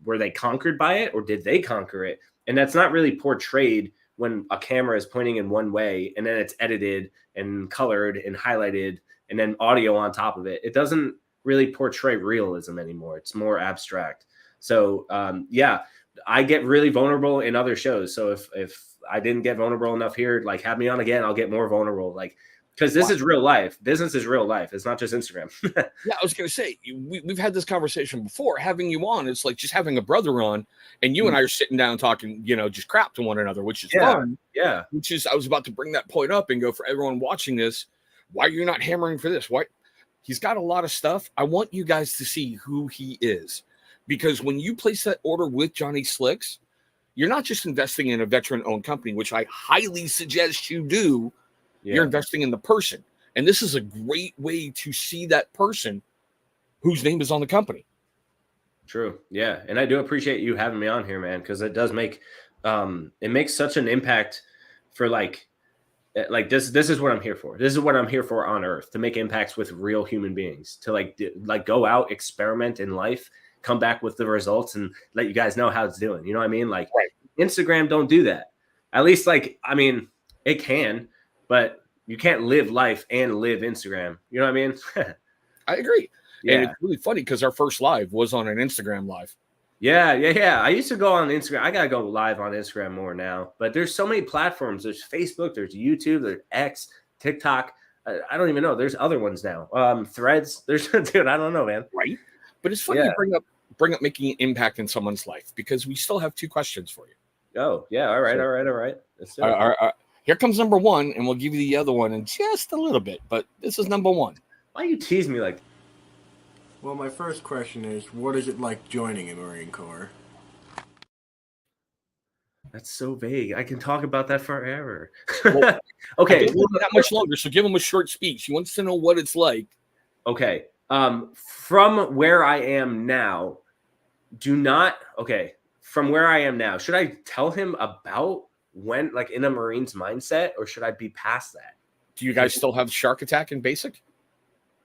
were they conquered by it or did they conquer it? And that's not really portrayed when a camera is pointing in one way and then it's edited and colored and highlighted and then audio on top of it. It doesn't really portray realism anymore. It's more abstract. So I get really vulnerable in other shows. So if I didn't get vulnerable enough here, like have me on again, I'll get more vulnerable. Like, because this is real life. Business is real life. It's not just Instagram. Yeah, I was going to say, we've had this conversation before. Having you on, it's like just having a brother on, and you and I are sitting down talking, just crap to one another, which is fun. Yeah. Which is, I was about to bring that point up and go, for everyone watching this, why are you not hammering for this? Why? He's got a lot of stuff. I want you guys to see who he is. Because when you place that order with Johnny Slicks, you're not just investing in a veteran-owned company, which I highly suggest you do. Yeah. You're investing in the person. And this is a great way to see that person whose name is on the company. True. Yeah. And I do appreciate you having me on here, man, because it does make it makes such an impact for like this is what I'm here for. This is what I'm here for on Earth, to make impacts with real human beings, to like go out, experiment in life, come back with the results and let you guys know how it's doing. You know what I mean? Like Instagram don't do that. At least it can. But you can't live life and live Instagram. You know what I mean? I agree. Yeah. And it's really funny because our first live was on an Instagram live. Yeah. I used to go on Instagram. I got to go live on Instagram more now. But there's so many platforms. There's Facebook, there's YouTube, there's X, TikTok. I don't even know. There's other ones now. Threads. There's dude, I don't know, man. Right. But it's funny to bring up making an impact in someone's life, because we still have 2 questions for you. Oh, yeah. All right. Let's do it. All right. Here comes number 1, and we'll give you the other one in just a little bit. But this is number 1. Why you tease me like? Well, my first question is, what is it like joining a Marine Corps? That's so vague. I can talk about that forever. Well, okay. Not much longer, so give him a short speech. He wants to know what it's like. Okay. From where I am now, from where I am now, should I tell him about when, like, in a Marine's mindset, or should I be past that? Do you guys still have Shark Attack in Basic?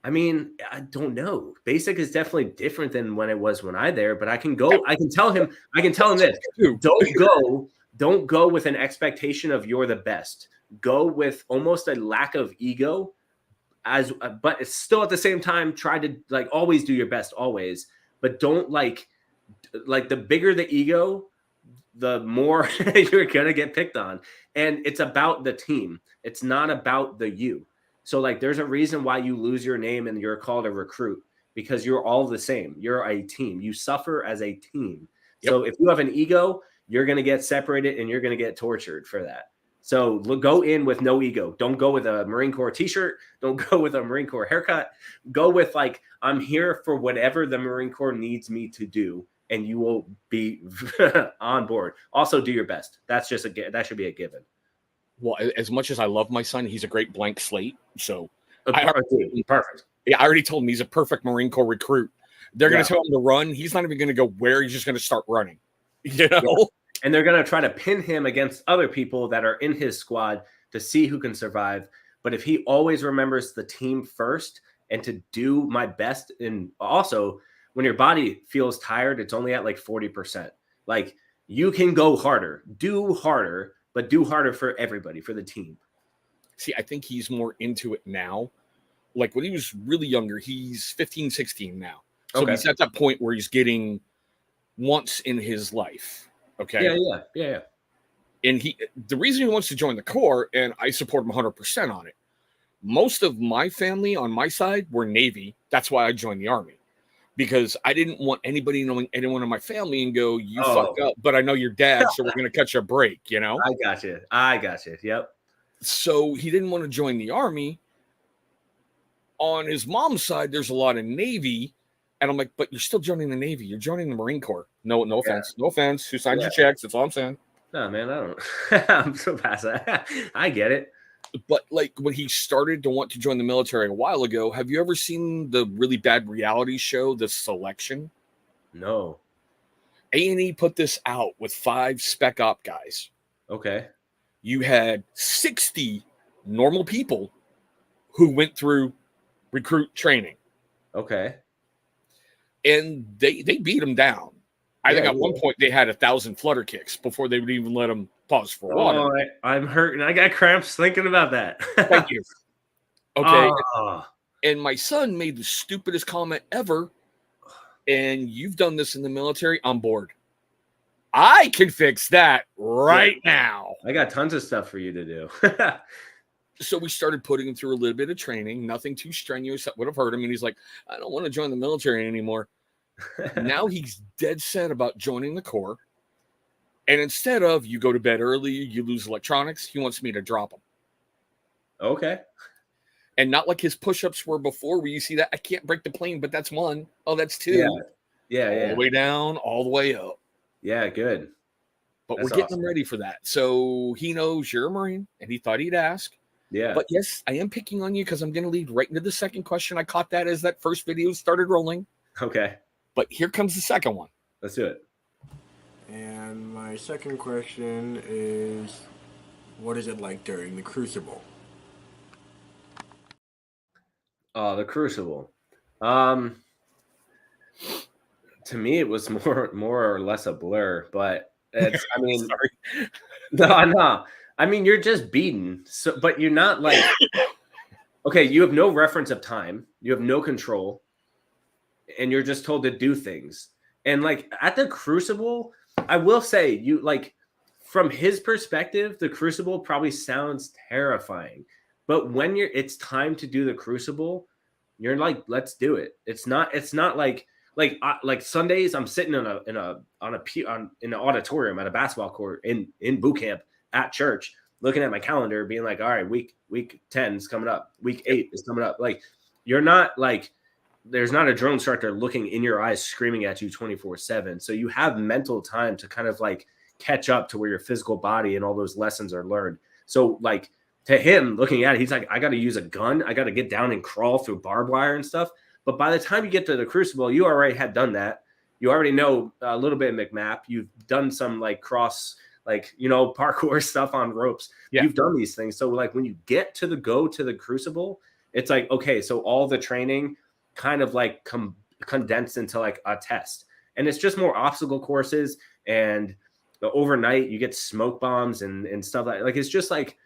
I mean, I don't know. Basic is definitely different than when it was when I there, but I can tell him this. Don't go with an expectation of you're the best. Go with almost a lack of ego, but it's still at the same time, try to like always do your best always, but don't like the bigger the ego, the more you're going to get picked on. And it's about the team. It's not about the you. So like, there's a reason why you lose your name and you're called a recruit, because you're all the same. You're a team. You suffer as a team. Yep. So if you have an ego, you're going to get separated and you're going to get tortured for that. So go in with no ego. Don't go with a Marine Corps t-shirt. Don't go with a Marine Corps haircut. Go with like, I'm here for whatever the Marine Corps needs me to do, and you will be on board. Also, do your best. That should be a given. Well, as much as I love my son, he's a great blank slate. So perfect. Yeah, I already told him he's a perfect Marine Corps recruit. They're going to tell him to run. He's not even going to go where. He's just going to start running. You know? Yeah. And they're going to try to pin him against other people that are in his squad to see who can survive. But if he always remembers the team first and to do my best, and also when your body feels tired, it's only at like 40%. Like, you can go harder, do harder, but do harder for everybody, for the team. See, I think he's more into it now. Like when he was really younger, he's 15, 16 now. So he's at that point where he's getting once in his life. Okay. Yeah. And the reason he wants to join the Corps, and I support him 100% on it. Most of my family on my side were Navy. That's why I joined the Army, because I didn't want anybody knowing anyone in my family and go, you fuck up, but I know your dad, so we're going to cut you a break, you know? I got you. Yep. So he didn't want to join the Army. On his mom's side, there's a lot of Navy, And I'm like, but you're still joining the Navy. You're joining the Marine Corps. No offense. No offense. Who signed your checks? That's all I'm saying. No, man, I don't. I'm so past that. I get it. But like when he started to want to join the military a while ago, have you ever seen the really bad reality show, The Selection? No. A&E put this out with 5 spec op guys. Okay. You had 60 normal people who went through recruit training. Okay. And they beat them down. I think at one yeah. point they had 1,000 flutter kicks before they would even let them pause for water. Oh, I'm hurting. I got cramps thinking about that. Thank you. Okay. Oh. And my son made the stupidest comment ever. And you've done this in the military. I'm bored. I can fix that right now. I got tons of stuff for you to do. So we started putting him through a little bit of training, nothing too strenuous that would have hurt him. And he's like, I don't want to join the military anymore. Now he's dead set about joining the Corps. And instead of you go to bed early, you lose electronics, he wants me to drop him. Okay. And not like his push-ups were before, where you see that I can't break the plane, but that's 1. Oh, that's 2. Yeah. All the way down, all the way up. Yeah, good. But That's we're getting awesome. him ready for that. So he knows you're a Marine, and he thought he'd ask. Yeah. But yes, I am picking on you because I'm going to lead right into the second question. I caught that as that first video started rolling. Okay. But here comes the second one. Let's do it. And my second question is, what is it like during the Crucible? Oh, the Crucible. To me, it was more or less a blur, but it's. I mean, Sorry. no. I mean, you're just beaten. So, but you're not like. Okay, you have no reference of time. You have no control, and you're just told to do things. And like at the Crucible, I will say, you like from his perspective, the Crucible probably sounds terrifying. But when it's time to do the Crucible, you're like, let's do it. It's not like Sundays. I'm sitting in an auditorium at a basketball court in boot camp at church, looking at my calendar, being like, all right, week 10 is coming up, week 8 is coming up. Like you're not like there's not a drone instructor looking in your eyes, screaming at you 24/7. So you have mental time to kind of like catch up to where your physical body and all those lessons are learned. So like to him looking at it, he's like, I got to use a gun. I got to get down and crawl through barbed wire and stuff. But by the time you get to the Crucible, you already had done that. You already know a little bit of McMap. You've done some like parkour stuff on ropes. Yeah. You've done these things. So like when you get to the Crucible, it's like, okay, so all the training kind of like condensed into like a test. And it's just more obstacle courses, and the overnight you get smoke bombs and stuff like it's just like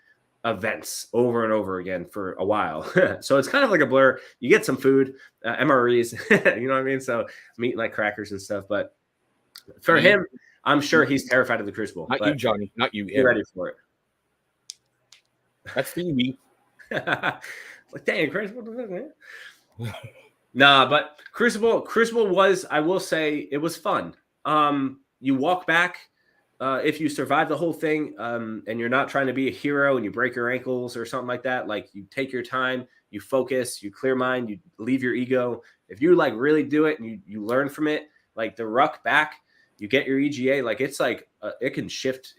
events over and over again for a while. So it's kind of like a blur. You get some food, MREs, you know what I mean? So meat like crackers and stuff. But for him, I'm sure he's terrified of the Crucible. Not you, Johnny. Not you. Be ready for it. That's for you. Like, dang, Chris, what the fuck, man? Nah, but Crucible was, I will say, it was fun. You walk back. If you survive the whole thing and you're not trying to be a hero and you break your ankles or something like that, like you take your time, you focus, you clear mind, you leave your ego. If you like really do it and you learn from it, like the ruck back, you get your EGA, like it's like it can shift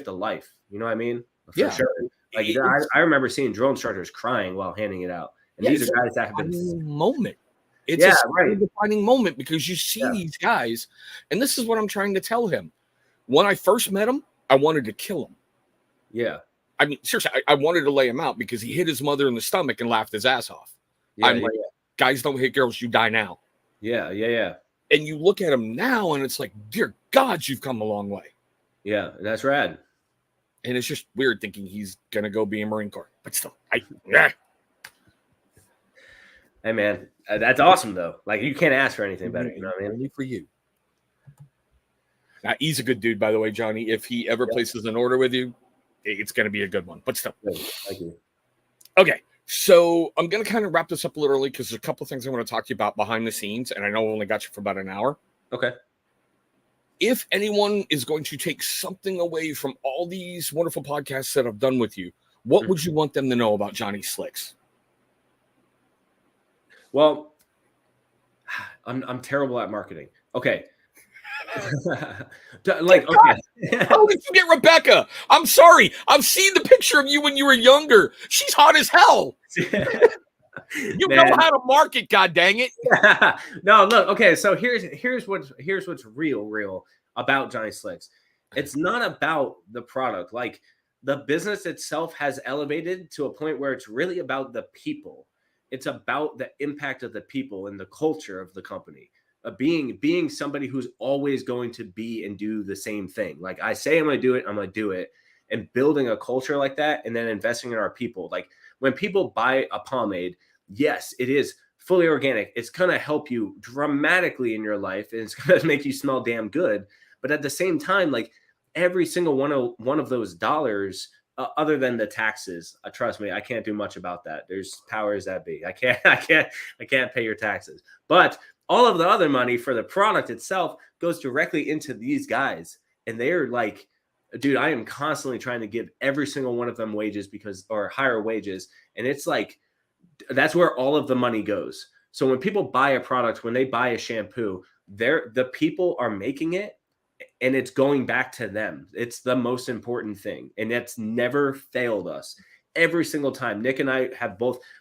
a life. You know what I mean? For sure. Like I remember seeing drill instructors crying while handing it out. And these are guys that have been moment. It's a defining moment because you see these guys, and this is what I'm trying to tell him. When I first met him, I wanted to kill him. Yeah. I mean, seriously, I wanted to lay him out because he hit his mother in the stomach and laughed his ass off. Yeah, I'm like, guys don't hit girls, you die now. Yeah. And you look at him now and it's like, dear God, you've come a long way. Yeah, that's rad. And it's just weird thinking he's going to go be a Marine Corps. But still, Hey, man, that's awesome, though. Like, you can't ask for anything better. You know what I mean? Only for you. Now, he's a good dude, by the way, Johnny. If he ever places an order with you, it's going to be a good one. But still. Thank you. Okay, so I'm going to kind of wrap this up a little early because there's a couple things I want to talk to you about behind the scenes, and I know I only got you for about an hour. Okay. If anyone is going to take something away from all these wonderful podcasts that I've done with you, what would you want them to know about Johnny Slicks? Well, I'm terrible at marketing. Okay. Like, okay. How did you get Rebecca? I'm sorry. I've seen the picture of you when you were younger. She's hot as hell. You Man. know how to market, god dang it. No, look, okay, so here's what's real about Johnny Slicks. It's not about the product. Like, the business itself has elevated to a point where it's really about the people. It's about the impact of the people and the culture of the company. Being somebody who's always going to be and do the same thing. Like, I say I'm going to do it, I'm going to do it. And building a culture like that, and then investing in our people. Like, when people buy a pomade, yes, it is fully organic. It's going to help you dramatically in your life, and it's going to make you smell damn good. But at the same time, like, every single one of those dollars, other than the taxes, trust me, I can't do much about that. There's powers that be. I can't pay your taxes. But all of the other money for the product itself goes directly into these guys, and they're like, dude, I am constantly trying to give every single one of them wages or higher wages. And it's like, that's where all of the money goes. So when people buy a product, when they buy a shampoo, the people are making it, and it's going back to them. It's the most important thing. And that's never failed us. Every single time. Nick and I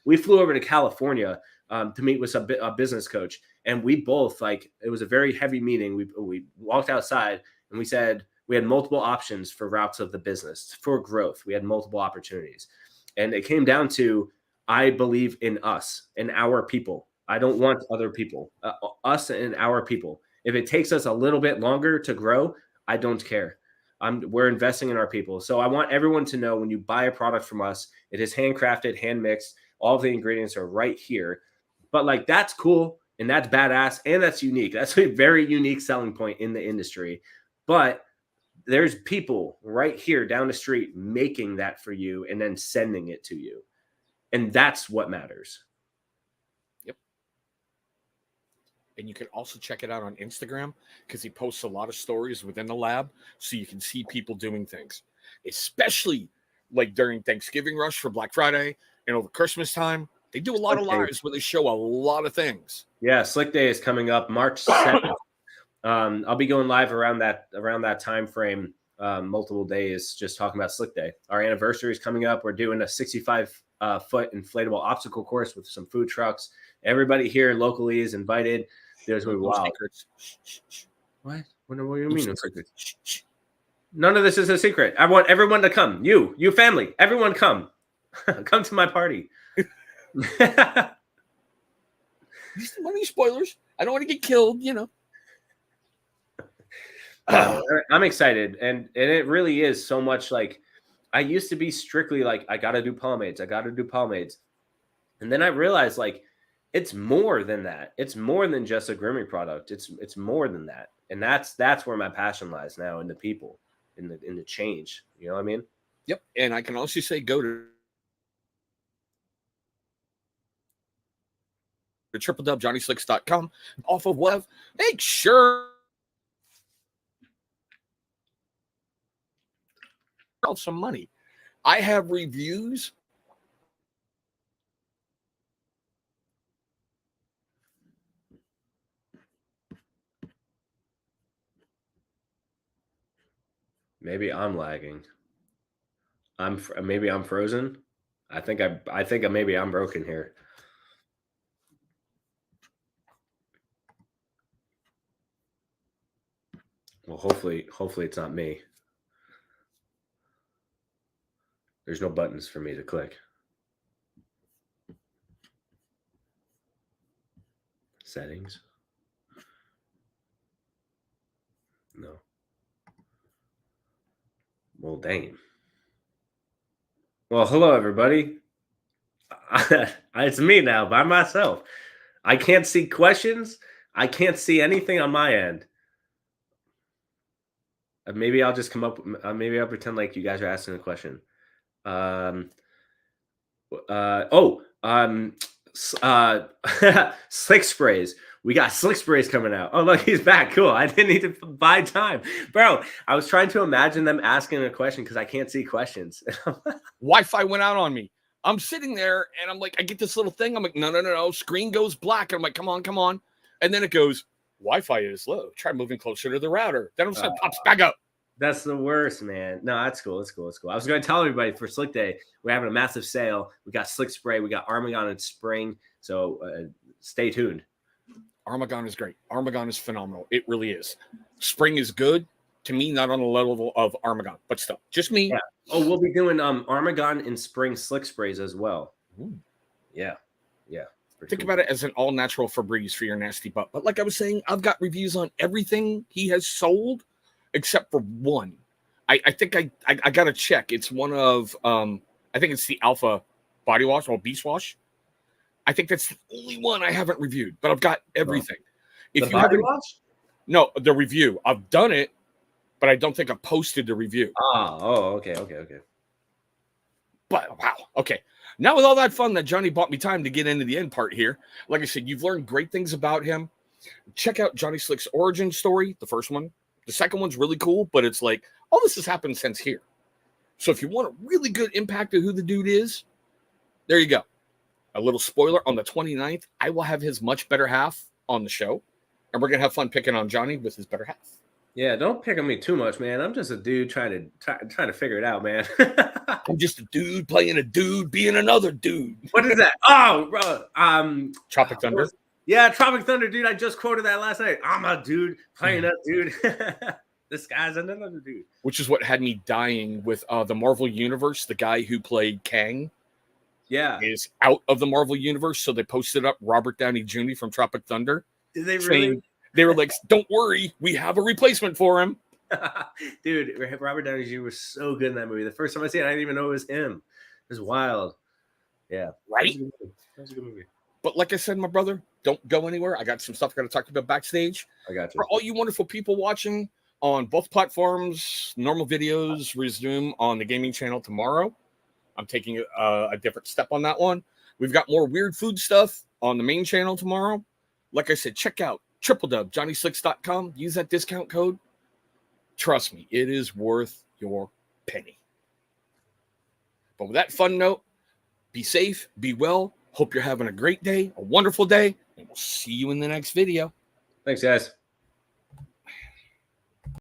we flew over to California to meet with a business coach. And we both, like, it was a very heavy meeting. We walked outside and we said, we had multiple options for routes of the business, for growth. We had multiple opportunities. And it came down to, I believe in us and our people. I don't want other people, us and our people. If it takes us a little bit longer to grow, I don't care. We're investing in our people. So I want everyone to know, when you buy a product from us, it is handcrafted, hand mixed. All of the ingredients are right here. But, like, that's cool and that's badass and that's unique. That's a very unique selling point in the industry. But there's people right here down the street making that for you and then sending it to you. And that's what matters. Yep. And you can also check it out on Instagram, because he posts a lot of stories within the lab, so you can see people doing things, especially like during Thanksgiving rush for Black Friday and over Christmas time. They do a lot of lives where they show a lot of things. Yeah, Slick Day is coming up March 7th. I'll be going live around that time frame, multiple days, just talking about Slick Day. Our anniversary is coming up. We're doing a 65-foot inflatable obstacle course with some food trucks. Everybody here locally is invited. There's going to be wild. What? What do you mean? None of this is a secret. I want everyone to come. You family, everyone come. Come to my party. Any spoilers? I don't want to get killed, you know. I'm excited, and it really is so much. Like, I used to be strictly like, I gotta do pomades, and then I realized, like, it's more than that. It's more than just a grooming product. It's more than that, and that's where my passion lies now, in the people, in the change. You know what I mean? Yep. And I can also say, go to www.johnnyslicks.com off of web. Make sure some money. I have reviews. Maybe I'm lagging. Maybe I'm frozen. I think maybe I'm broken here. Well, hopefully it's not me. There's no buttons for me to click. Settings. No. Well, dang. Well, hello, everybody. It's me now, by myself. I can't see questions. I can't see anything on my end. Maybe I'll just come up. Maybe I'll pretend like you guys are asking a question. Slick sprays. We got Slick sprays coming out. Oh, look, he's back. Cool. I didn't need to buy time. Bro, I was trying to imagine them asking a question because I can't see questions. Wi-Fi went out on me. I'm sitting there and I'm like, I get this little thing. I'm like, no. Screen goes black. I'm like, come on. And then it goes, Wi-Fi is low. Try moving closer to the router. Then all of a sudden pops back up. That's the worst, man. No, that's cool. That's cool. That's cool. I was going to tell everybody for Slick Day, we're having a massive sale. We got Slick Spray. We got Armagon and Spring. So stay tuned. Armagon is great. Armagon is phenomenal. It really is. Spring is good. To me, not on the level of Armagon, but still, just me. Yeah. Oh, we'll be doing Armagon and Spring Slick Sprays as well. Ooh. Yeah. Think about it as an all-natural Febreze for your nasty butt. But like I was saying, I've got reviews on everything he has sold except for one. I think I got to check. It's one of, I think it's the Alpha Body Wash or Beast Wash. I think that's the only one I haven't reviewed, but I've got everything. The body wash? No, the review. I've done it, but I don't think I posted the review. Okay. But wow, okay. Now with all that fun that Johnny bought me time to get into the end part here, like I said, you've learned great things about him. Check out Johnny Slick's origin story, the first one. The second one's really cool, but it's like, all this has happened since here. So if you want a really good impact of who the dude is, there you go. A little spoiler, on the 29th, I will have his much better half on the show, and we're going to have fun picking on Johnny with his better half. Yeah, don't pick on me too much, man. I'm just a dude trying to figure it out, man. I'm just a dude playing a dude being another dude. What is that? Tropic Thunder. Yeah, Tropic Thunder, dude. I just quoted that last night. I'm a dude playing a dude. This guy's another dude. Which is what had me dying with the Marvel Universe. The guy who played Kang is out of the Marvel Universe. So they posted up Robert Downey Jr. from Tropic Thunder. Did they really? They were like, don't worry, we have a replacement for him. Dude, Robert Downey Jr. was so good in that movie. The first time I see it, I didn't even know it was him. It was wild. Yeah. Right? That was a good movie. But like I said, my brother, don't go anywhere. I got some stuff I got to talk to you about backstage. I got you. For all you wonderful people watching on both platforms, normal videos resume on the gaming channel tomorrow. I'm taking a different step on that one. We've got more weird food stuff on the main channel tomorrow. Like I said, check out www.johnnyslicks.com. Use that discount code. Trust me, it is worth your penny. But with that fun note, be safe, be well. Hope you're having a great day, a wonderful day, and we'll see you in the next video. Thanks, guys.